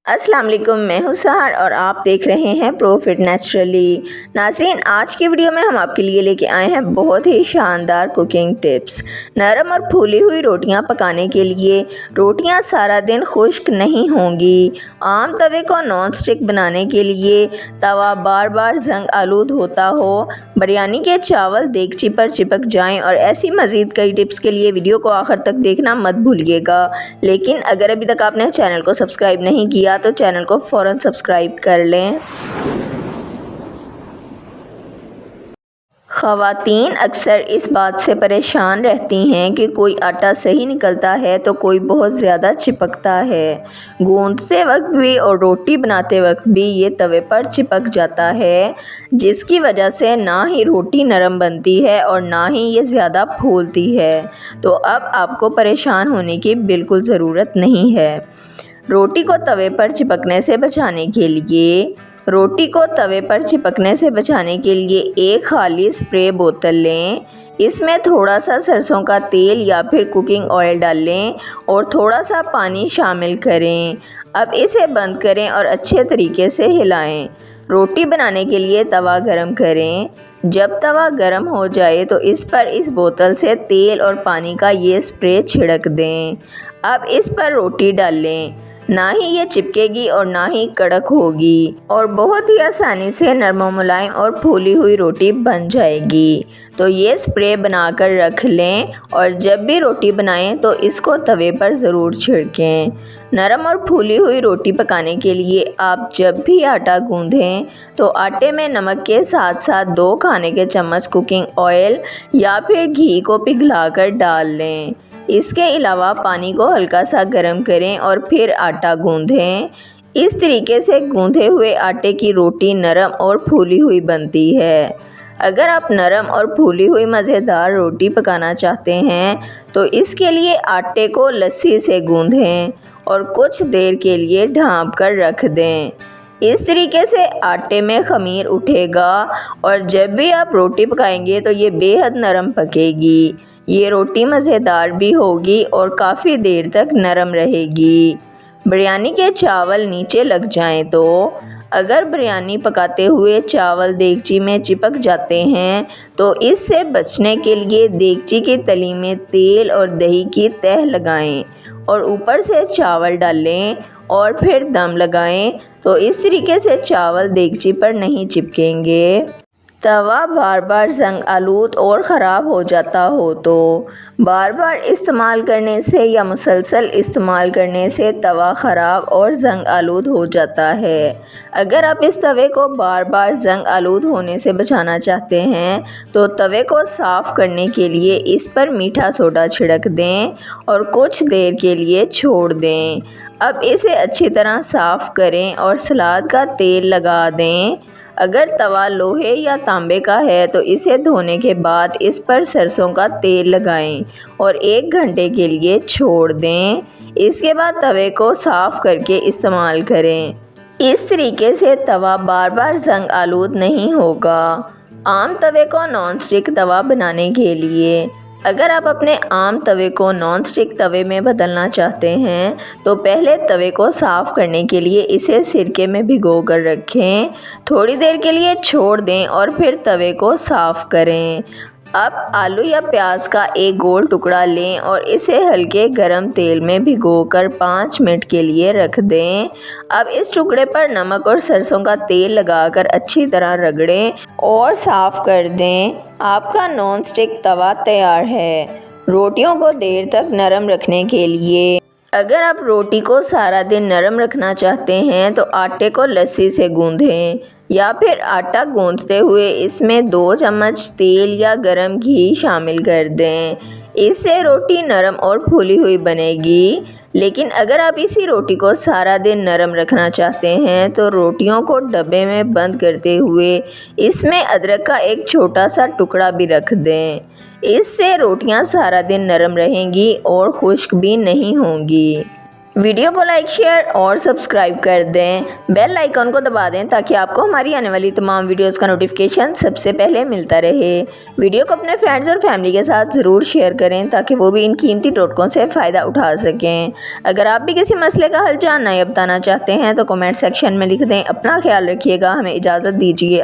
अस्सलाम वालेकुम, मैं हूं सहर और आप देख रहे हैं प्रॉफिट नेचुरली। नाज़रीन, आज की वीडियो में हम आपके लिए लेके आए हैं बहुत ही शानदार कुकिंग टिप्स। नरम और फूली हुई रोटियां पकाने के लिए। रोटियां सारा दिन खुश्क नहीं होंगी। आम तवे को नॉन स्टिक बनाने के लिए। तवा बार बार जंग आलूद होता हो। बिरयानी के चावल देगची पर चिपक जाएं और ऐसी मज़ीद कई टिप्स के लिए वीडियो को आखिर तक देखना मत भूलिएगा। लेकिन अगर अभी तक आपने चैनल को सब्सक्राइब नहीं किया तो चैनल को फ़ौरन सब्सक्राइब कर लें। ख़वातीन अक्सर इस बात से परेशान रहती हैं कि कोई आटा सही निकलता है तो कोई बहुत ज़्यादा चिपकता है। गूंदते वक्त भी और रोटी बनाते वक्त भी ये तवे पर चिपक जाता है, जिसकी वजह से ना ही रोटी नरम बनती है और ना ही ये ज़्यादा फूलती है। तो अब आपको परेशान होने की बिल्कुल ज़रूरत नहीं है। रोटी को तवे पर चिपकने से बचाने के लिए एक खाली स्प्रे बोतल लें। इसमें थोड़ा सा सरसों का तेल या फिर कुकिंग ऑयल डालें और थोड़ा सा पानी शामिल करें। अब इसे बंद करें और अच्छे तरीके से हिलाएं। रोटी बनाने के लिए तवा गरम करें। जब तवा गरम हो जाए तो इस पर इस बोतल से तेल और पानी का ये स्प्रे छिड़क दें। अब इस पर रोटी डालें। ना ही ये चिपकेगी और ना ही कड़क होगी और बहुत ही आसानी से नरम मुलायम और फूली हुई रोटी बन जाएगी। तो ये स्प्रे बनाकर रख लें और जब भी रोटी बनाएं तो इसको तवे पर ज़रूर छिड़कें। नरम और फूली हुई रोटी पकाने के लिए आप जब भी आटा गूंदें तो आटे में नमक के साथ साथ 2 खाने के चम्मच कुकिंग ऑयल या फिर घी को पिघलाकर डाल लें। इसके अलावा पानी को हल्का सा गर्म करें और फिर आटा गूंदें। इस तरीके से गूंधे हुए आटे की रोटी नरम और फूली हुई बनती है। अगर आप नरम और फूली हुई मज़ेदार रोटी पकाना चाहते हैं तो इसके लिए आटे को लस्सी से गूंदें और कुछ देर के लिए ढाँप कर रख दें। इस तरीके से आटे में ख़मीर उठेगा और जब भी आप रोटी पकाएंगे तो ये बेहद नरम पकेगी। ये रोटी मज़ेदार भी होगी और काफ़ी देर तक नरम रहेगी। बिरयानी के चावल नीचे लग जाएं तो अगर बिरयानी पकाते हुए चावल देगची में चिपक जाते हैं तो इससे बचने के लिए देगची की तली में तेल और दही की तह लगाएं और ऊपर से चावल डालें और फिर दम लगाएं। तो इस तरीके से चावल देगची पर नहीं चिपकेंगे। तवा बार बार जंग आलूद और ख़राब हो जाता हो तो बार बार इस्तेमाल करने से या मुसलसल इस्तेमाल करने से तवा ख़राब और जंग आलूद हो जाता है। अगर आप इस तवे को बार बार जंग आलूद होने से बचाना चाहते हैं तो तवे को साफ़ करने के लिए इस पर मीठा सोडा छिड़क दें और कुछ देर के लिए छोड़ दें। अब इसे अच्छी तरह साफ़ करें और सलाद का तेल लगा दें। अगर तवा लोहे या तांबे का है तो इसे धोने के बाद इस पर सरसों का तेल लगाएं और 1 घंटे के लिए छोड़ दें। इसके बाद तवे को साफ़ करके इस्तेमाल करें। इस तरीके से तवा बार बार जंग आलूद नहीं होगा। आम तवे को नॉन स्टिक तवा बनाने के लिए। अगर आप अपने आम तवे को नॉन स्टिक तवे में बदलना चाहते हैं तो पहले तवे को साफ़ करने के लिए इसे सिरके में भिगो कर रखें। थोड़ी देर के लिए छोड़ दें और फिर तवे को साफ़ करें। अब आलू या प्याज का एक गोल टुकड़ा लें और इसे हल्के गरम तेल में भिगोकर 5 मिनट के लिए रख दें। अब इस टुकड़े पर नमक और सरसों का तेल लगाकर अच्छी तरह रगड़ें और साफ़ कर दें। आपका नॉन स्टिक तवा तैयार है। रोटियों को देर तक नरम रखने के लिए। अगर आप रोटी को सारा दिन नरम रखना चाहते हैं तो आटे को लस्सी से गूंदें या फिर आटा गूंदते हुए इसमें 2 चम्मच तेल या गरम घी शामिल कर दें। इससे रोटी नरम और फूली हुई बनेगी। लेकिन अगर आप इसी रोटी को सारा दिन नरम रखना चाहते हैं तो रोटियों को डब्बे में बंद करते हुए इसमें अदरक का एक छोटा सा टुकड़ा भी रख दें। इससे रोटियां सारा दिन नरम रहेंगी और खुश्क भी नहीं होंगी। वीडियो को लाइक शेयर और सब्सक्राइब कर दें। बेल आइकन को दबा दें ताकि आपको हमारी आने वाली तमाम वीडियोस का नोटिफिकेशन सबसे पहले मिलता रहे। वीडियो को अपने फ्रेंड्स और फैमिली के साथ ज़रूर शेयर करें ताकि वो भी इन कीमती टोटकों से फ़ायदा उठा सकें। अगर आप भी किसी मसले का हल जानना या बताना चाहते हैं तो कमेंट सेक्शन में लिख दें। अपना ख्याल रखिएगा। हमें इजाज़त दीजिए।